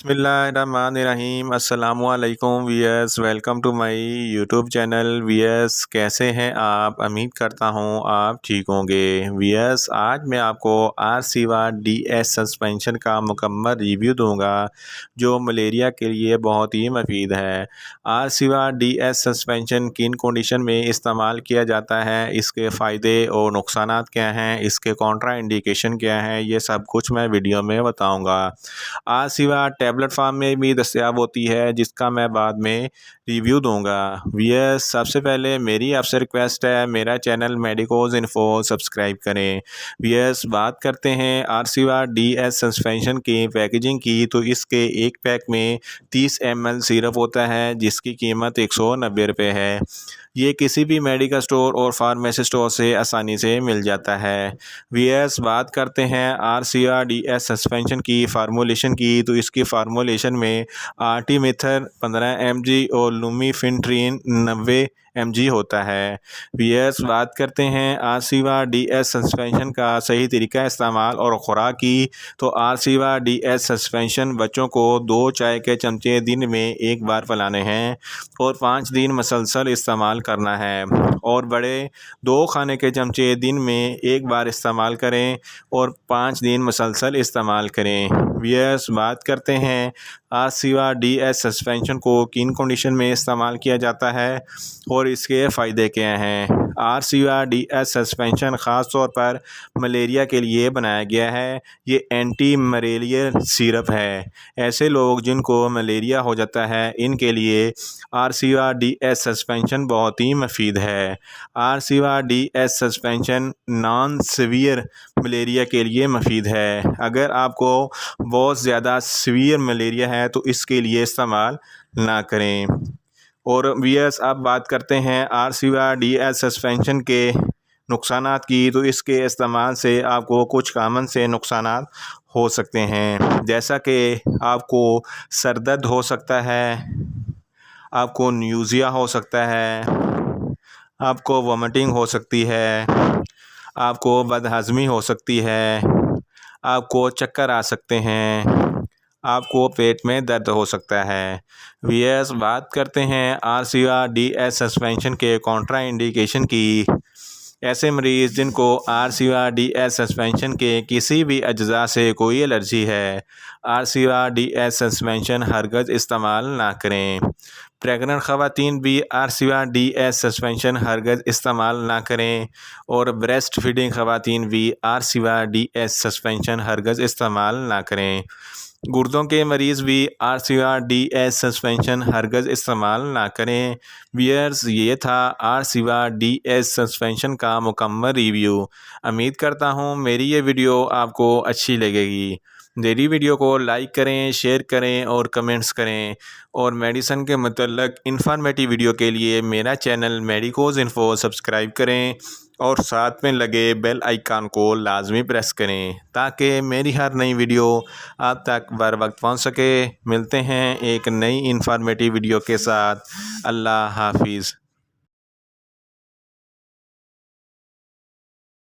बिस्मिल्लाहिर्रहमानिर्रहीम अस्सलामुअलैकुम वीएस, welcome to my YouTube channel. वीएस कैसे हैं आप? उम्मीद करता हूं आप ठीक होंगे। वीएस आज मैं आपको आरसीवा डीएस सस्पेंशन का मुकम्मल रिव्यू दूंगा जो मलेरिया के लिए बहुत ही मुफीद है। आरसीवा डीएस सस्पेंशन किन कंडीशन में इस्तेमाल किया जाता है, इसके फ़ायदे और नुकसानात क्या हैं, इसके कॉन्ट्रा इंडिकेशन क्या है, ये सब कुछ मैं वीडियो में बताऊँगा। आरसीवा टैबलेट फॉर्म में भी दस्तयाब होती है जिसका मैं बाद में रिव्यू दूंगा। वीएस सबसे पहले मेरी आपसे रिक्वेस्ट है, मेरा चैनल मेडिकोज इन्फो सब्सक्राइब करें। वीएस बात करते हैं आरसीवा डीएस सस्पेंशन की पैकेजिंग की, तो इसके एक पैक में 30 ml सिरप होता है जिसकी कीमत 190 रुपये है। ये किसी भी मेडिकल स्टोर और फार्मेसी स्टोर से आसानी से मिल जाता है। वीएस बात करते हैं आरसीवा डीएस सस्पेंशन की फार्मूलेशन की, तो इसकी फार्मूलेशन में आर्टिमेथर 15 mg और लुमीफिन्ट्रीन 90 mg होता है। वीएस बात करते हैं आरसीवा डीएस सस्पेंशन का सही तरीका इस्तेमाल और खुराक की, तो आरसीवा डीएस सस्पेंशन बच्चों को 2 चाय के चमचे दिन में एक बार पिलाने हैं और 5 दिन मसलसल इस्तेमाल करना है, और बड़े 2 खाने के चमचे दिन में एक बार इस्तेमाल करें और 5 दिन मसलसल इस्तेमाल करें। वीएस बात करते हैं आरसीवा डीएस सस्पेंशन को किन कंडीशन में इस्तेमाल किया जाता है और इसके फ़ायदे क्या हैं। आरसीवा डीएस सस्पेंशन ख़ास तौर पर मलेरिया के लिए बनाया गया है। ये एंटी मलेरियल सिरप है। ऐसे लोग जिनको मलेरिया हो जाता है इनके लिए आरसीवा डीएस सस्पेंशन बहुत ही मुफीद है। आरसीवा DS suspension non severe malaria के लिए मुफीद है। अगर आपको बहुत ज़्यादा सीवियर मलेरिया है तो इसके लिए इस्तेमाल ना करें। और वीएस अब बात करते हैं आरसीवा डीएस सस्पेंशन के नुकसानात की, तो इसके इस्तेमाल से आपको कुछ कॉमन से नुकसानात हो सकते हैं, जैसा कि आपको सर दर्द हो सकता है, आपको न्यूज़िया हो सकता है, आपको वोमिटिंग हो सकती है, आपको बदहज़मी हो सकती है, आपको चक्कर आ सकते हैं, आपको पेट में दर्द हो सकता है। वीएस बात करते हैं आरसीवा डीएस सस्पेंशन के कॉन्ट्रा इंडिकेशन की। ऐसे मरीज़ जिनको आरसीवा डीएस सस्पेंशन के किसी भी अज्जा से कोई एलर्जी है, आरसीवा डीएस सस्पेंशन हरगज़ इस्तेमाल ना करें। प्रेग्नेंट ख़वातीन भी आरसीवा डीएस सस्पेंशन हरगज़ इस्तेमाल ना करें, और ब्रेस्ट फीडिंग ख़वातीन भी आरसीवा डीएस सस्पेंशन हरगज़ इस्तेमाल ना करें। गुर्दों के मरीज़ भी आरसीवा डीएस सस्पेंशन हरगज़ इस्तेमाल ना करें। वीयर्स ये था आरसीवा डीएस सस्पेंशन का मुकम्मल रिव्यू। उम्मीद करता हूँ मेरी ये वीडियो आपको अच्छी लगेगी। मेरी वीडियो को लाइक करें, शेयर करें और कमेंट्स करें, और मेडिसिन के मतलब इंफॉर्मेटिव वीडियो के लिए मेरा चैनल मेडिकोज इन्फो सब्सक्राइब करें और साथ में लगे बेल आइकन को लाजमी प्रेस करें ताकि मेरी हर नई वीडियो आप तक बर वक्त पहुँच सके। मिलते हैं एक नई इंफॉर्मेटिव वीडियो के साथ। अल्लाह हाफिज़।